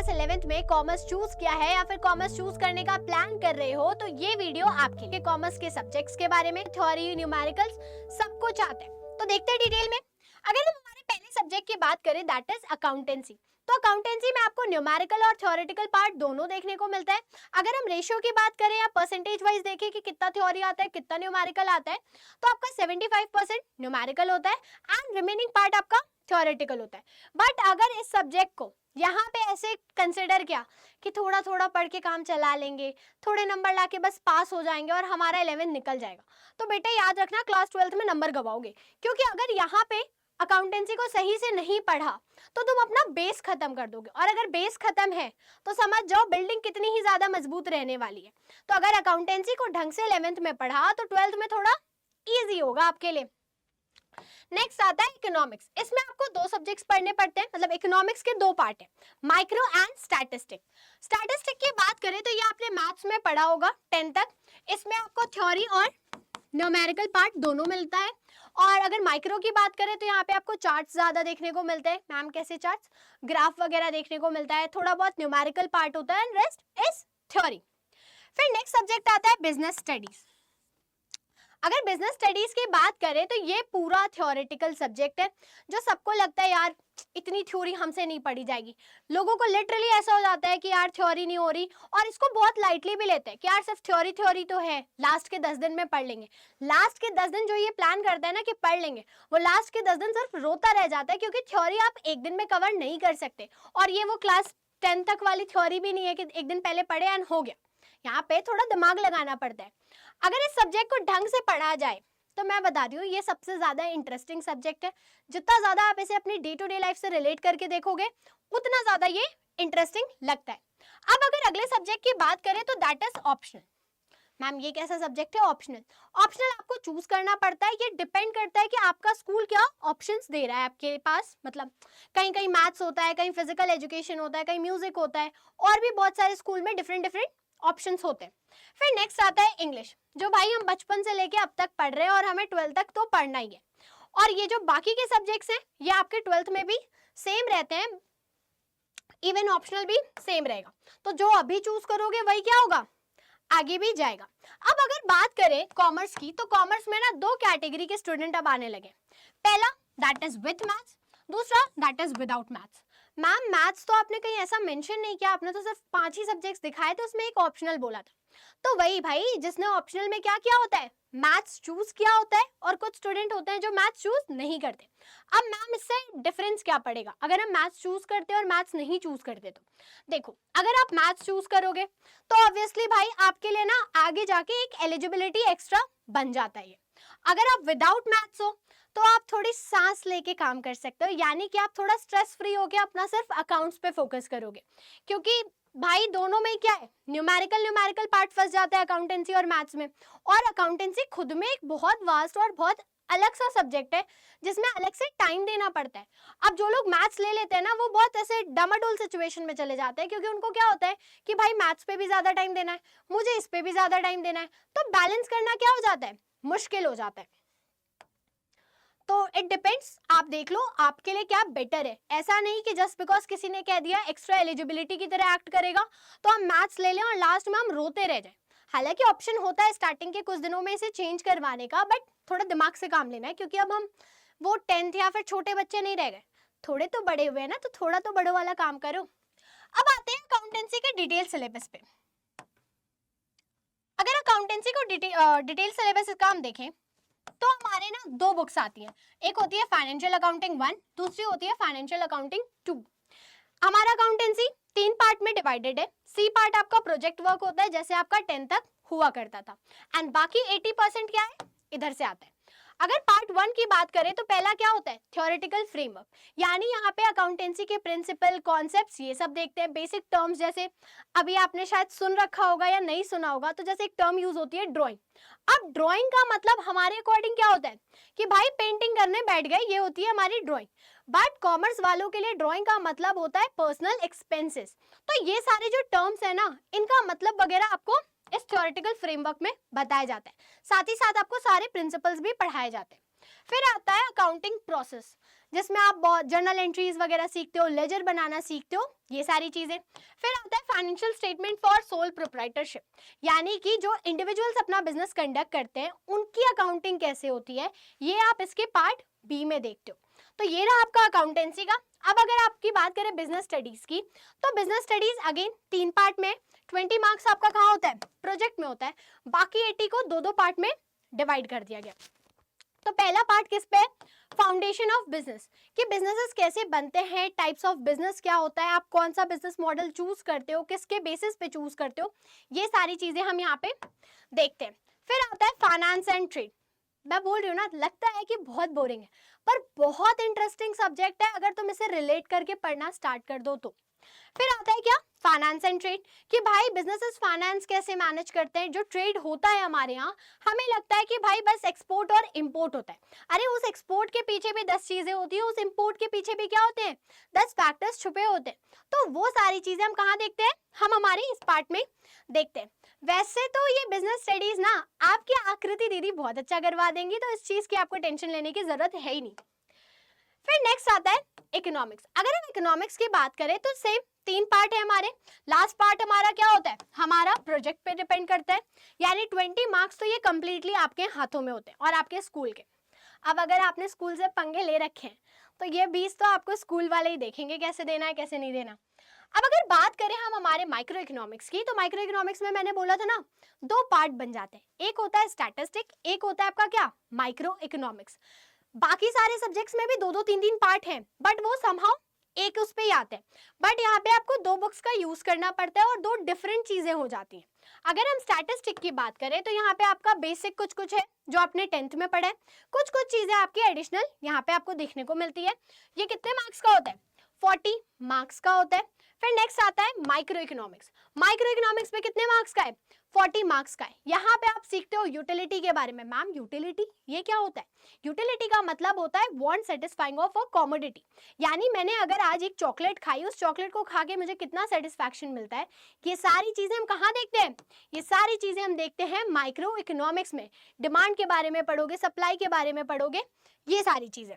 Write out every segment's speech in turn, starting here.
Class 11th में commerce choose किया है या फिर कॉमर्स चूज करने का प्लान कर रहे हो तो ये वीडियो आपके लिए। कॉमर्स के सब्जेक्ट्स के बारे में, थ्योरी, न्यूमेरिकल्स सब कुछ आता है, तो देखते हैं डिटेल में। अगर हम हमारे पहले सब्जेक्ट की बात करें दैट इज अकाउंटेंसी, तो अकाउंटेंसी में आपको न्यूमेरिकल और थ्योरेटिकल पार्ट दोनों देखने को मिलता है। अगर हम रेशियो की बात करें या परसेंटेज वाइज देखें कि कितना थ्योरी आता है कितना न्यूमेरिकल आता है, तो आपका 75% न्यूमेरिकल होता है एंड रिमेनिंग पार्ट आपका थ्योरेटिकल होता है। बट अगर इस सब्जेक्ट को यहाँ पे ऐसे कंसिडर किया कि थोड़ा थोड़ा पढ़ के काम चला लेंगे, थोड़े नंबर लाके बस पास हो जाएंगे और हमारा 11 निकल जाएगा, तो बेटा याद रखना क्लास 12th में नंबर गवाओगे। क्योंकि अगर यहाँ पे अकाउंटेंसी को सही से नहीं पढ़ा तो तुम अपना बेस खत्म कर दोगे, और अगर बेस खत्म है तो समझ जाओ बिल्डिंग कितनी ही ज्यादा मजबूत रहने वाली है। तो अगर अकाउंटेंसी को ढंग से 11th में पढ़ा तो 12th में थोड़ा इजी होगा आपके लिए। नेक्स्ट आता है इकोनॉमिक्स। इसमें आपको दो सब्जेक्ट्स पढ़ने पड़ते हैं, मतलब इकोनॉमिक्स के दो पार्ट है, माइक्रो एंड स्टैटिस्टिक। स्टैटिस्टिक की बात करें तो ये आपने मैथ्स में पढ़ा होगा 10th तक। इसमें आपको थ्योरी और न्यूमेरिकल पार्ट दोनों मिलता है। और अगर माइक्रो की बात करें तो यहाँ पे आपको चार्ट्स ज्यादा देखने को मिलते हैं। मैम कैसे चार्ट्स? ग्राफ वगैरह देखने को मिलता है, थोड़ा बहुत न्यूमेरिकल पार्ट होता है एंड रेस्ट इज थ्योरी। फिर नेक्स्ट सब्जेक्ट आता है बिजनेस स्टडीज। अगर बिजनेस स्टडीज की बात करें तो ये पूरा थ्योरेटिकल सब्जेक्ट है, जो सबको लगता है यार इतनी थ्योरी हमसे नहीं पढ़ी जाएगी। लोगों को लिटरली ऐसा हो जाता है कि यार थ्योरी नहीं हो रही, और इसको बहुत लाइटली भी लेते हैं कि यार सिर्फ थ्योरी थ्योरी तो है, लास्ट के 10 दिन में पढ़ लेंगे। लास्ट के 10 दिन जो ये प्लान करते हैं ना कि पढ़ लेंगे, वो लास्ट के 10 दिन सिर्फ रोता रह जाता है, क्योंकि थ्योरी आप एक दिन में कवर नहीं कर सकते। और ये वो क्लास 10 तक वाली थ्योरी भी नहीं है कि एक दिन पहले पढ़े एंड हो गया। यहाँ पे थोड़ा दिमाग लगाना पड़ता है। अगर इस सब्जेक्ट को ढंग से पढ़ा जाए तो मैं बता रही हूँ ये सबसे ज्यादा इंटरेस्टिंग सब्जेक्ट है। जितना ज्यादा आप इसे अपनी डे टू डे लाइफ से रिलेट करके देखोगे उतना ज्यादा ये इंटरेस्टिंग लगता है। अब अगर अगले सब्जेक्ट की बात करें तो दैट इज ऑप्शनल। मैम ये कैसा सब्जेक्ट है ऑप्शनल? ऑप्शनल आपको चूज करना पड़ता है, ये डिपेंड करता है कि आपका स्कूल क्या ऑप्शंस दे रहा है आपके पास। मतलब कहीं कहीं मैथ्स होता है, कहीं फिजिकल एजुकेशन होता है, कहीं म्यूजिक होता है, और भी बहुत सारे स्कूल में डिफरेंट डिफरेंट ऑप्शंस होते हैं। फिर नेक्स्ट आता है इंग्लिश, जो भाई हम बचपन से लेके अब तक पढ़ रहे हैं और हमें 12th तक तो पढ़ना ही है। और ये जो बाकी के सब्जेक्ट्स हैं ये आपके 12th में भी सेम रहते हैं, इवन ऑप्शनल भी सेम रहेगा। तो जो अभी चूज करोगे वही क्या होगा, आगे भी जाएगा। अब अगर बात करें कॉमर्स की, तो कॉमर्स में ना दो कैटेगरी के स्टूडेंट अब आने लगे। पहला दैट इज विथ मैथ्स, दूसरा that is without maths. Ma'am maths तो आपने कहीं ऐसा मेंशन नहीं किया, आपने तो सिर्फ 5 ही सब्जेक्ट्स दिखाए थे, उसमें एक ऑप्शनल बोला था। तो वही भाई जिसने ऑप्शनल में क्या किया होता है, मैथ्स चूज किया होता है, और कुछ स्टूडेंट होते हैं जो मैथ्स चूज नहीं करते। अब मैम इससे डिफरेंस क्या पड़ेगा अगर हम मैथ्स चूज करते और मैथ्स नहीं चूज करते? तो देखो अगर आप मैथ्स चूज करोगे तो ऑब्वियसली भाई आपके लिए ना आगे जाके एक एलिजिबिलिटी एक्स्ट्रा बन जाता है। अगर आप विदाउट मैथ्स हो तो आप थोड़ी सांस लेके काम कर सकते हो, यानी कि आप थोड़ा स्ट्रेस फ्री होके अपना सिर्फ अकाउंट्स पे फोकस करोगे। क्योंकि भाई दोनों में क्या है, न्यूमेरिकल पार्ट फंस जाता है अकाउंटेंसी और मैथ्स में, और अकाउंटेंसी खुद में एक बहुत वास्ट और बहुत अलग सा सब्जेक्ट है जिसमें अलग से टाइम देना पड़ता है। अब जो लोग मैथ्स ले लेते हैं ना वो बहुत ऐसे डामाडोल सिचुएशन में चले जाते हैं, क्योंकि उनको क्या होता है कि भाई मैथ्स पे भी ज्यादा टाइम देना है, मुझे इस पे भी ज्यादा टाइम देना है, तो बैलेंस करना क्या हो जाता है, मुश्किल हो जाता है। तो इट डिपेंड्स, आप देख लो आपके लिए क्या बेटर है। ऐसा नहीं कि जस्ट बिकॉज किसी ने कह दिया एक्स्ट्रा एलिजिबिलिटी की तरह एक्ट करेगा तो हम मैथ्स ले लें और लास्ट में हम रोते रह जाए। हालांकि ऑप्शन होता है स्टार्टिंग के कुछ दिनों में इसे चेंज करवाने का, बट थोड़ा दिमाग से काम लेना है, क्योंकि अब हम वो 10th या फिर छोटे बच्चे नहीं रह गए, थोड़े तो बड़े हुए हैं ना, तो थोड़ा तो बड़ों वाला काम करो। अब आते हैं अकाउंटेंसी के डिटेल सिलेबस पे। अगर अकाउंटेंसी को डिटेल सिलेबस का हम देखें तो हमारे ना दो बुक्स आती हैं, एक होती है फाइनेंशियल अकाउंटिंग 1, दूसरी होती है फाइनेंशियल अकाउंटिंग 2। हमारा अकाउंटेंसी 3 पार्ट में डिवाइडेड है। सी पार्ट आपका प्रोजेक्ट वर्क होता है जैसे आपका 10th तक हुआ करता था, एंड बाकी 80% क्या है इधर से आता है। अगर पार्ट 1 की बात करें तो पहला क्या होता है, थ्योरेटिकल फ्रेमवर्क, यानी यहाँ पे अकाउंटेंसी के प्रिंसिपल, कॉन्सेप्ट्स ये सब देखते हैं। बेसिक टर्म्स जैसे अभी आपने शायद सुन रखा होगा या नहीं सुना होगा, तो जैसे एक टर्म यूज होती है ड्राइंग। अब ड्राइंग का मतलब हमारे अकॉर्डिंग क्या होता है कि भाई पेंटिंग करने बैठ गए, ये होती है हमारी ड्राइंग। बट कॉमर्स वालों के लिए ड्राइंग का मतलब होता है पर्सनल एक्सपेंसेस। तो ये सारे जो टर्म्स है ना इनका मतलब वगैरह आपको इस थ्योरेटिकल फ्रेमवर्क में बताया जाता है, साथ ही साथ आपको सारे प्रिंसिपल्स भी पढ़ाए जाते हैं। फिर आता है अकाउंटिंग प्रोसेस, जिसमें आप बहुत जर्नल एंट्रीज वगैरह सीखते हो, लेजर बनाना सीखते हो, ये सारी चीजें। फिर आता है financial statement for sole proprietorship, यानी कि जो इंडिविजुअल्स अपना बिजनेस कंडक्ट करते हैं उनकी अकाउंटिंग कैसे होती है, ये आप इसके पार्ट बी में देखते हो। तो ये रहा आपका अकाउंटेंसी का। अब अगर आपकी बात करें बिजनेस स्टडीज की, तो बिजनेस स्टडीज अगेन 3 पार्ट में, 20 मार्क्स आपका कहाँ होता है, प्रोजेक्ट में होता है, बाकी 80 को दो पार्ट में डिवाइड कर दिया गया। तो पहला पार्ट किस पे, फाउंडेशन ऑफ बिजनेस, कि बिजनेसेस कैसे बनते हैं, टाइप्स ऑफ बिजनेस क्या होता है, आप कौन सा बिजनेस मॉडल चूज करते हो, किसके बेसिस पे चूज करते हो, ये सारी चीजें हम यहाँ पे देखते हैं। फिर आता है फाइनेंस एंड ट्रेड। मैं बोल रही हूँ ना, लगता है कि बहुत बोरिंग है, पर बहुत इंटरेस्टिंग सब्जेक्ट है अगर तुम इसे रिलेट करके पढ़ना स्टार्ट कर दो तो। फिर आता है क्या, फाइनेंस एंड ट्रेड, कि भाई बिजनेसेस फाइनेंस कैसे मैनेज करते हैं। जो ट्रेड होता है हमारे यहाँ, हमें लगता है कि भाई बस एक्सपोर्ट और इंपोर्ट होता है, अरे उस एक्सपोर्ट के पीछे भी 10 चीजें होती है, उस इंपोर्ट के पीछे भी क्या होते हैं, 10 फैक्टर्स छुपे होते हैं। तो वो सारी चीजें हम कहाँ देखते हैं, हम हमारे इस पार्ट में देखते हैं। वैसे तो ये बिजनेस स्टडीज ना आपकी आकृति दीदी बहुत अच्छा करवा देंगी, तो इस चीज की आपको टेंशन लेने की जरूरत है ही नहीं। फिर नेक्स्ट आता है इकोनॉमिक्स। अगर हम इकोनॉमिक्स की बात करें तो सेम 3 पार्ट है हमारे। लास्ट पार्ट हमारा क्या होता है, हमारा प्रोजेक्ट पे डिपेंड करता है, यानी 20 मार्क्स तो ये कंप्लीटली आपके हाथों में होते हैं और आपके स्कूल के। अब अगर आपने स्कूल से पंगे ले रखे हैं तो ये 20 तो आपको स्कूल वाले ही देखेंगे कैसे देना है कैसे नहीं देना। अब अगर बात करें हम हमारे माइक्रो इकोनॉमिक्स की, तो माइक्रो इकोनॉमिक्स में मैंने बोला था ना 2 पार्ट बन जाते हैं, एक होता है स्टैटिस्टिक, एक होता है आपका क्या, माइक्रो इकोनॉमिक्स। बाकी सारे सब्जेक्ट्स में भी 2-2 3-3 पार्ट हैं, बट वो समहाउ एक उस पे ही आते हैं। बट यहाँ पे आपको 2 बुक्स का यूज करना पड़ता है और 2 डिफरेंट चीजें हो जाती हैं। अगर हम स्टैटिस्टिक की बात करें तो यहाँ पे आपका बेसिक कुछ कुछ है जो आपने 10th में पढ़ा है, कुछ कुछ चीजें आपकी एडिशनल यहाँ पे आपको देखने को मिलती है। ये कितने मार्क्स का होता है, 40 मार्क्स का होता है। फिर नेक्स्ट आता है माइक्रो इकोनॉमिक्स। माइक्रो इकोनॉमिक्स में कितने मार्क्स का है, 40 मार्क्स का है। यहाँ पे आप सीखते हो यूटिलिटी के बारे में। मैम यूटिलिटी ये क्या होता है, यूटिलिटी का मतलब होता है want satisfying of a commodity, यानी मैंने अगर आज एक चॉकलेट खाई, उस चॉकलेट को खा के मुझे कितना सेटिस्फैक्शन मिलता है। ये सारी चीजें हम कहाँ देखते हैं, ये सारी चीजें हम देखते हैं माइक्रो इकोनॉमिक्स में। डिमांड के बारे में पढ़ोगे, सप्लाई के बारे में पढ़ोगे, ये सारी चीजें।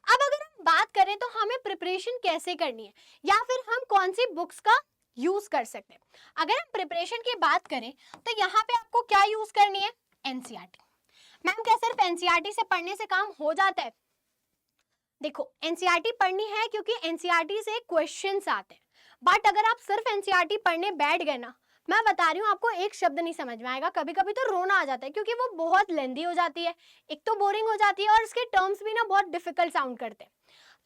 अब अगर हम बात करें तो हमें प्रिपरेशन कैसे करनी है या फिर हम कौन सी बुक्स का यूज कर सकते हैं। अगर हम प्रिपरेशन की बात करें तो यहाँ पे आपको क्या यूज करनी है, एनसीईआरटी। मैम क्या सिर्फ एनसीईआरटी से पढ़ने से काम हो जाता है, देखो एनसीईआरटी पढ़नी है क्योंकि एनसीईआरटी से क्वेश्चंस आते हैं, बट अगर आप सिर्फ एनसीईआरटी पढ़ने बैठ गए ना, मैं बता रही हूँ आपको एक शब्द नहीं समझ में आएगा, कभी कभी तो रोना आ जाता है क्योंकि वो बहुत लेंदी हो जाती है, एक तो बोरिंग हो जाती है और इसके टर्म्स भी ना बहुत डिफिकल्ट साउंड करते हैं।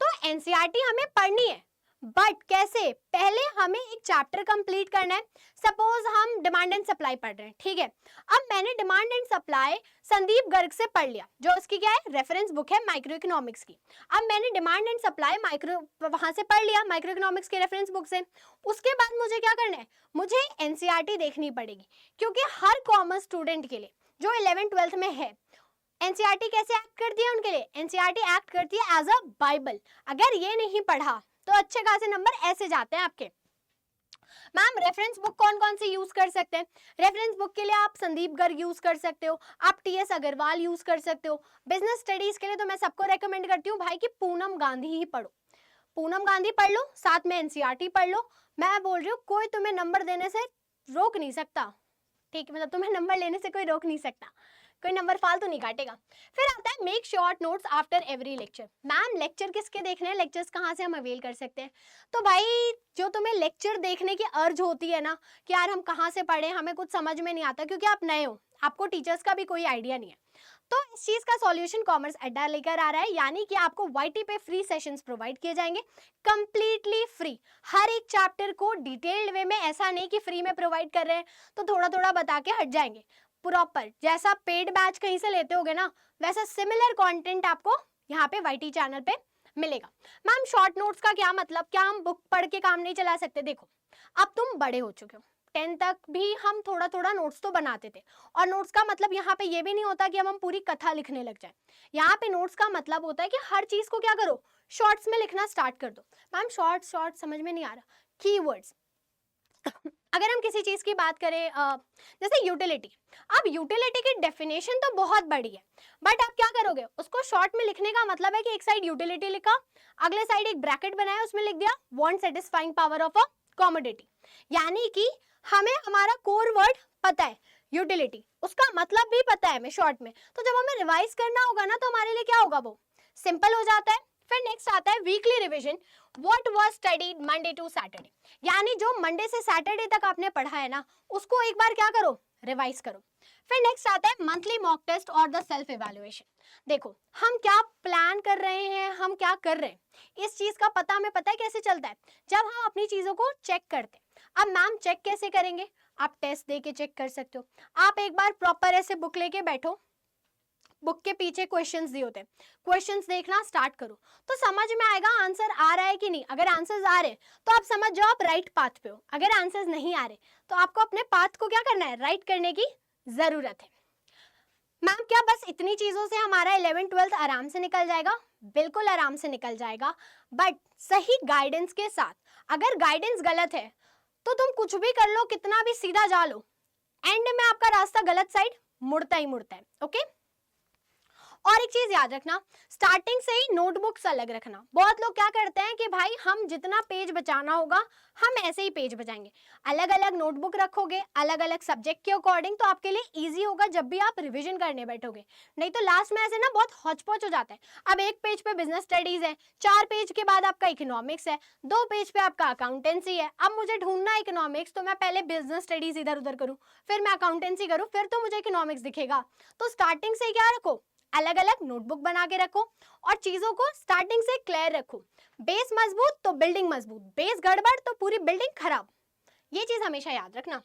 तो एनसीईआरटी हमें पढ़नी है, बट कैसे, पहले हमें एक चैप्टर कंप्लीट करना है। सपोज हम डिमांड एंड सप्लाई पढ़ रहे हैं, ठीक है। अब मैंने demand and supply Sandeep Garg से पढ़ लिया, जो उसकी क्या है, रेफरेंस बुक है माइक्रो इकोनॉमिक्स की। अब मैंने डिमांड एंड सप्लाई माइक्रो वहां से पढ़ लिया, माइक्रो इकोनॉमिक्स के रेफरेंस बुक से। उसके बाद मुझे क्या करना है, मुझे एनसीईआरटी देखनी पड़ेगी, क्योंकि हर कॉमर्स स्टूडेंट के लिए जो 11th-12th में है, एनसीईआरटी कैसे एक्ट करती है उनके लिए, एनसीईआरटी एक्ट करती है एज अ बाइबल। अगर ये नहीं पढ़ा तो अच्छे खासे नंबर ऐसे जाते हैं आपके। मैम रेफरेंस बुक कौन कौन सी यूज कर सकते हैं, रेफरेंस बुक के लिए आप संदीप गर्ग यूज कर सकते हो, आप टीएस अग्रवाल यूज कर सकते हो। बिजनेस स्टडीज के लिए तो मैं सबको रेकमेंड करती हूँ भाई कि पूनम गांधी ही पढ़ो, पूनम गांधी पढ़ लो, साथ में एनसीईआरटी पढ़ लो। मैं बोल रही हूँ कोई तुम्हें नंबर देने से रोक नहीं सकता, ठीक है, मतलब तुम्हें नंबर लेने से कोई रोक नहीं सकता, कोई नंबर फालतू नहीं काटेगा। फिर आता है make short notes after every lecture. Ma'am lecture किसके देखने हैं, लेक्चर्स कहाँ से हम अवेल कर सकते हैं। तो भाई जो तुम्हें लेक्चर देखने की अर्ज होती है ना कि यार हम कहाँ से पढ़ें, हमें कुछ समझ में नहीं आता क्योंकि आप नए हो, आपको टीचर्स का भी कोई आइडिया नहीं है, तो इस चीज का सॉल्यूशन कॉमर्स अड्डा लेकर आ रहा है, यानी कि आपको वाईटी पे फ्री सेशंस प्रोवाइड किए जाएंगे, कंप्लीटली फ्री। हर एक चैप्टर को डिटेल्ड वे में, ऐसा नहीं कि फ्री में प्रोवाइड कर रहे हैं तो थोड़ा थोड़ा बता के हट जाएंगे, प्रॉपर जैसा पेड बैच कहीं से लेते होगे ना वैसा सिमिलर कंटेंट आपको यहाँ पे वाईटी चैनल पे मिलेगा। मैम शॉर्ट नोट्स का क्या मतलब, क्या हम बुक पढ़ के काम नहीं चला सकते। देखो अब तुम बड़े हो चुके हो, 10 तक भी हम थोड़ा थोड़ा नोट्स तो बनाते थे, और नोट्स का मतलब यहाँ पे ये भी नहीं होता कि हम पूरी कथा लिखने लग जाए। यहाँ पे नोट्स का मतलब होता है कि हर चीज को क्या करो, शॉर्ट्स में लिखना स्टार्ट कर दो। मैम शॉर्ट समझ में नहीं आ रहा, कीवर्ड्स अगर हम किसी चीज की बात करें जैसे यूटिलिटी, अब यूटिलिटी की डेफिनेशन तो बहुत बड़ी है, बट आप क्या करोगे, उसको शॉर्ट में लिखने का मतलब है कि एक साइड यूटिलिटी लिखा, अगले साइड एक ब्रैकेट बनाया, उसमें लिख दिया want satisfying power of a commodity. यानी कि हमें हमारा कोर वर्ड पता है यूटिलिटी, उसका मतलब भी पता है हमें शॉर्ट में, तो जब हमें रिवाइज करना होगा ना तो हमारे लिए क्या होगा, वो सिंपल हो जाता है। फिर नेक्स्ट आता है weekly revision, what was studied Monday to Saturday, यानी जो मंडे से सैटरडे तक आपने पढ़ा है ना उसको एक बार क्या करो, रिवाइज करो। फिर नेक्स्ट आता है मंथली मॉक टेस्ट और द सेल्फ इवैल्यूएशन। देखो हम क्या प्लान कर रहे हैं, हम क्या कर रहे हैं, इस चीज का पता हमें पता है कैसे चलता है, जब हम अपनी चीजों को चेक करते हैं। अब मैम चेक कैसे करेंगे, आप टेस्ट दे के चेक कर सकते हो। आप एक बार प्रॉपर ऐसे बुक लेके बैठो, बुक के पीछे क्वेश्चंस दिए होते हैं, क्वेश्चंस देखना स्टार्ट करो तो समझ में आएगा आंसर आ रहा है कि नहीं। अगर आंसर्स आ रहे तो आप समझ जाओ आप राइट पाथ पे हो, अगर आंसर्स नहीं आ रहे तो आपको अपने पाथ को क्या करना है, राइट करने की जरूरत है। मैम क्या बस इतनी चीजों से हमारा 11th-12th आराम से निकल जाएगा? बिल्कुल आराम से निकल जाएगा, बट सही गाइडेंस के साथ। अगर गाइडेंस गलत है तो तुम कुछ भी कर लो, कितना भी सीधा जा लो, एंड में आपका रास्ता गलत साइड मुड़ता ही मुड़ता है। ओके, और एक चीज याद रखना, स्टार्टिंग से ही नोटबुक्स अलग रखना। बहुत लोग क्या करते हैं कि भाई हम जितना पेज बचाना होगा हम ऐसे ही पेज बचाएंगे, अलग अलग नोटबुक रखोगे अलग अलग सब्जेक्ट के अकॉर्डिंग, तो आपके लिए इजी होगा जब भी आप रिवीजन करने बैठोगे। नहीं तो लास्ट में ऐसे ना बहुत हौच-पौच हो जाता है। अब एक पेज पे बिजनेस स्टडीज है, 4 पेज के बाद आपका इकोनॉमिक्स है, 2 पेज पे आपका अकाउंटेंसी है। अब मुझे ढूंढना है इकोनॉमिक्स, तो मैं पहले बिजनेस स्टडीज इधर उधर करूँ, फिर मैं अकाउंटेंसी करूँ, फिर तो मुझे इकोनॉमिक्स दिखेगा। तो स्टार्टिंग से क्या रखो, अलग अलग नोटबुक बना के रखो और चीजों को स्टार्टिंग से क्लियर रखो। बेस मजबूत तो बिल्डिंग मजबूत, बेस गड़बड़ तो पूरी बिल्डिंग खराब। ये चीज हमेशा याद रखना।